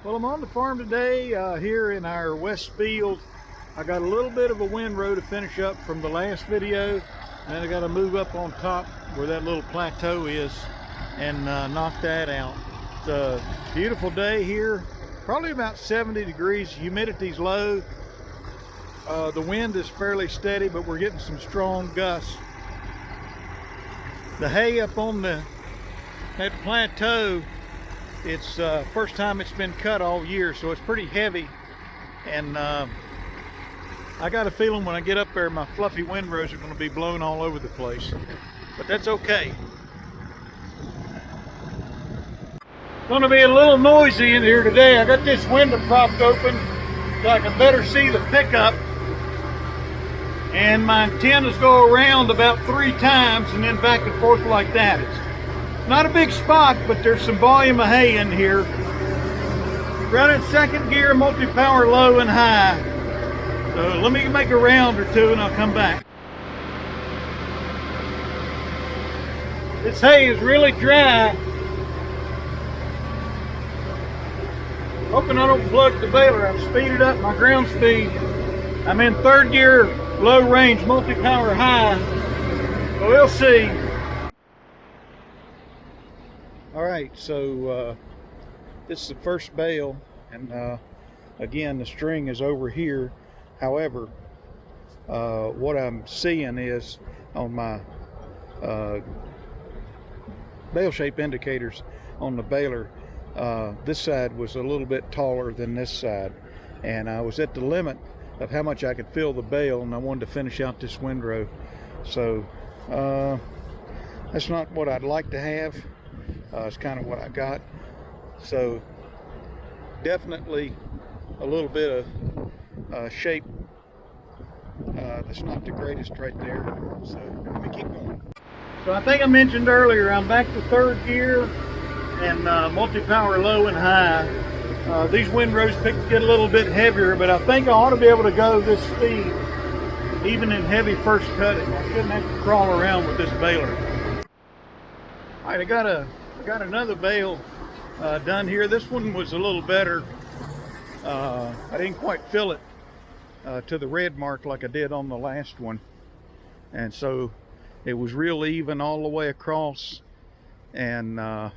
Well, I'm on the farm today here in our west field. I got a little bit of a windrow to finish up from the last video, and then I got to move up on top where that little plateau is and knock that out. It's a beautiful day here, probably about 70 degrees, humidity's low. The wind is fairly steady, but we're getting some strong gusts. The hay up on that plateau, it's first time it's been cut all year, so it's pretty heavy, and I got a feeling when I get up there my fluffy windrows are going to be blown all over the place, but that's okay. It's going to be a little noisy in here today. I got this window propped open so I can better see the pickup, and my antennas go around about 3 times and then back and forth like that. It's not a big spot, but there's some volume of hay in here. Running second gear, multi-power low and high. So let me make a round or two and I'll come back. This hay is really dry. Hoping I don't plug the baler. I've speeded up my ground speed. I'm in third gear, low range, multi-power high. So we'll see. All right, so this is the first bale, and again, the string is over here. However, what I'm seeing is on my bale shape indicators on the baler, this side was a little bit taller than this side, and I was at the limit of how much I could fill the bale, and I wanted to finish out this windrow. So that's not what I'd like to have. It's kind of what I got. So definitely a little bit of shape that's not the greatest right there. So let me keep going. So I think I mentioned earlier I'm back to third gear and multi-power low and high. These windrows get a little bit heavier, but I think I ought to be able to go this speed even in heavy first cutting. I shouldn't have to crawl around with this baler. All right, I got another bale done here. This one was a little better. I didn't quite fill it to the red mark like I did on the last one, and so it was real even all the way across. And I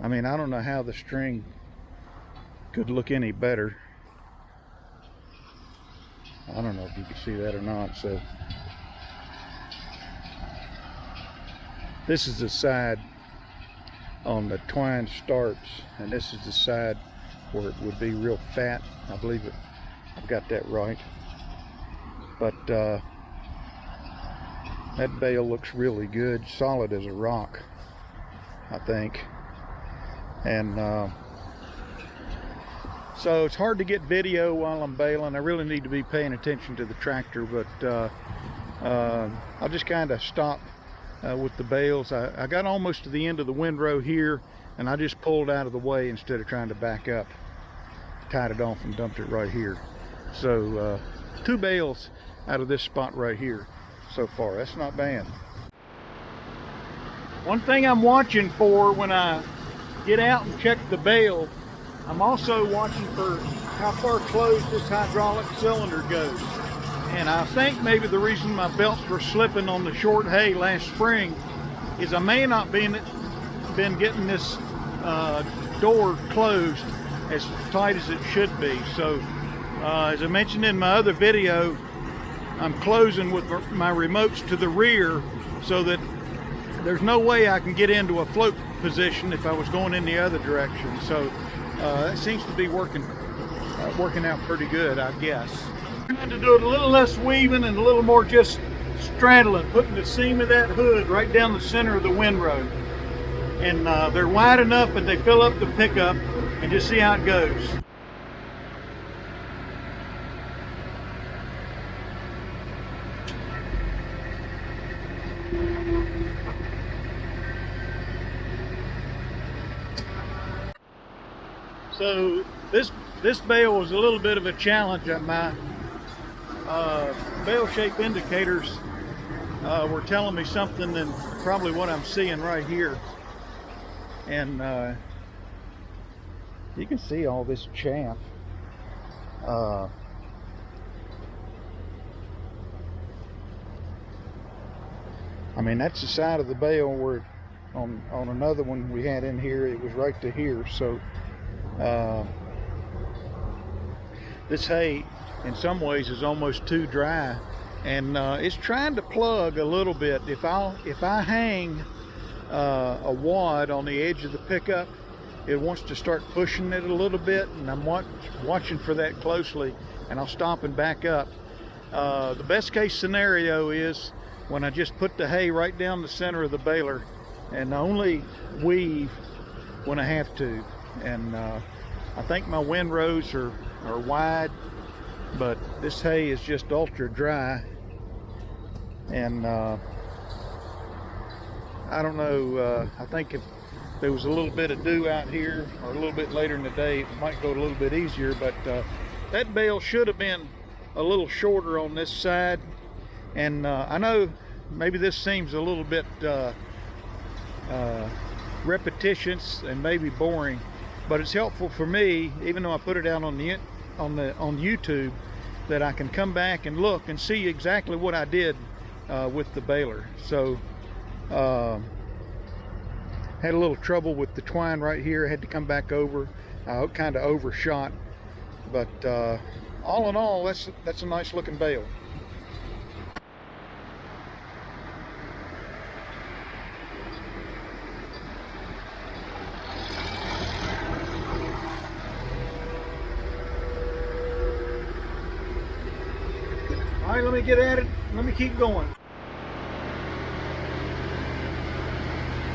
mean, I don't know how the string could look any better. I don't know if you can see that or not. So this is the side on the twine starts, and this is the side where it would be real fat. I believe it. I've got that right. But that bale looks really good, solid as a rock, I think. And so it's hard to get video while I'm baling. I really need to be paying attention to the tractor, but I'll just kind of stop with the bales. I got almost to the end of the windrow here, and I just pulled out of the way instead of trying to back up. Tied it off and dumped it right here. So 2 bales out of this spot right here so far. That's not bad. One thing I'm watching for when I get out and check the bale, I'm also watching for how far closed this hydraulic cylinder goes. And I think maybe the reason my belts were slipping on the short hay last spring is I may not been getting this door closed as tight as it should be. So as I mentioned in my other video, I'm closing with my remotes to the rear so that there's no way I can get into a float position if I was going in the other direction. So that seems to be working out pretty good, I guess. I'm trying to do it a little less weaving and a little more just straddling, putting the seam of that hood right down the center of the windrow. And they're wide enough that they fill up the pickup, and just see how it goes. So this bale was a little bit of a challenge. At my bale shape indicators were telling me something than probably what I'm seeing right here. And You can see all this chaff. I mean, that's the side of the bale where on another one we had in here, it was right to here. So this hay in some ways is almost too dry, and it's trying to plug a little bit. If I hang a wad on the edge of the pickup, it wants to start pushing it a little bit, and I'm watching for that closely, and I'll stop and back up. The best case scenario is when I just put the hay right down the center of the baler and only weave when I have to. And I think my windrows are wide, but this hay is just ultra dry, and I don't know, I think if there was a little bit of dew out here or a little bit later in the day, it might go a little bit easier, but that bale should have been a little shorter on this side. And I know maybe this seems a little bit repetitious and maybe boring, but it's helpful for me, even though I put it out on YouTube, that I can come back and look and see exactly what I did with the baler. So had a little trouble with the twine right here. I had to come back over. I kind of overshot, but all in all, that's a nice looking bale. All right, let me get at it. Let me keep going.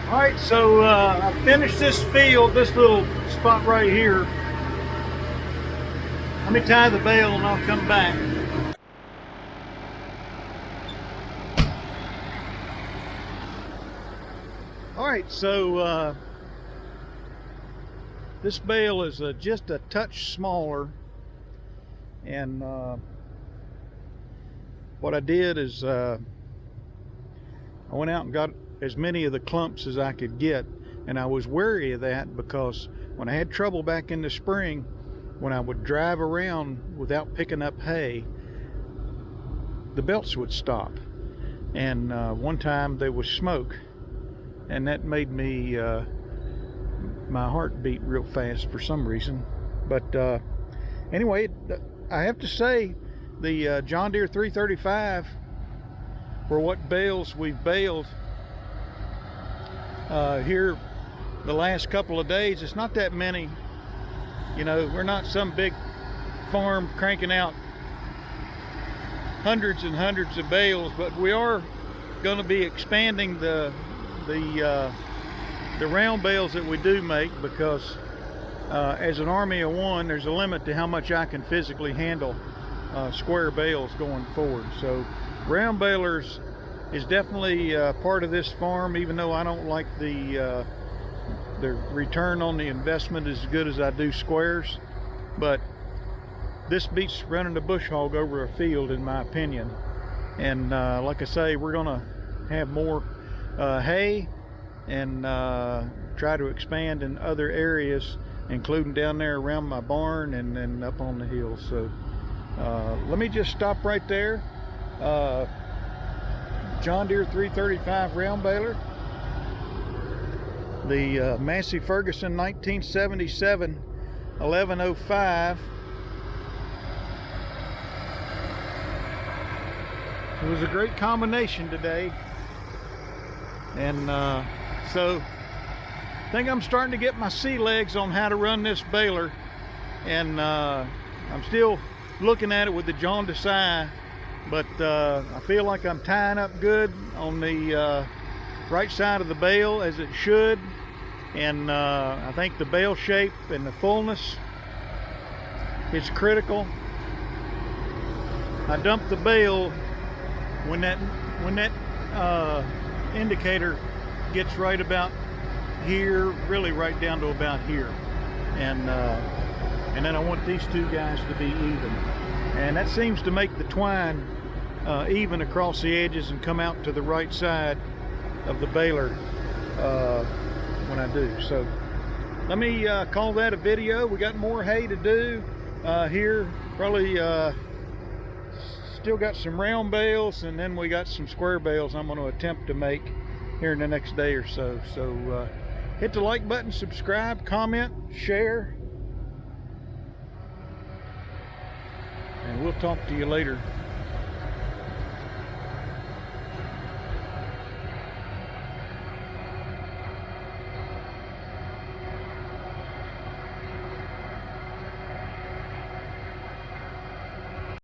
All right, so I finished this field, this little spot right here. Let me tie the bale and I'll come back. All right, so this bale is just a touch smaller, and what I did is I went out and got as many of the clumps as I could get, and I was wary of that because when I had trouble back in the spring, when I would drive around without picking up hay, the belts would stop, and one time there was smoke, and that made me my heart beat real fast for some reason. But anyway, I have to say the John Deere 335, for what bales we've baled here the last couple of days, it's not that many. You know, we're not some big farm cranking out hundreds and hundreds of bales, but we are going to be expanding the round bales that we do make, because as an army of one, there's a limit to how much I can physically handle square bales going forward. So round balers is definitely part of this farm, even though I don't like the return on the investment as good as I do squares. But this beats running a bush hog over a field, in my opinion. And like I say, we're gonna have more hay and try to expand in other areas, including down there around my barn and then up on the hill. So let me just stop right there. John Deere 335 round baler, the Massey Ferguson 1977 1105. It was a great combination today, and so I think I'm starting to get my sea legs on how to run this baler, and I'm still looking at it with the John Deere, but I feel like I'm tying up good on the right side of the bale, as it should. And I think the bale shape and the fullness is critical. I dumped the bale when that indicator gets right about here, really right down to about here, and then I want these two guys to be even, and that seems to make the twine even across the edges and come out to the right side of the baler when I do. So let me call that a video. We got more hay to do here. Probably still got some round bales, and then we got some square bales I'm going to attempt to make here in the next day or so. So hit the like button, subscribe, comment, share, and we'll talk to you later.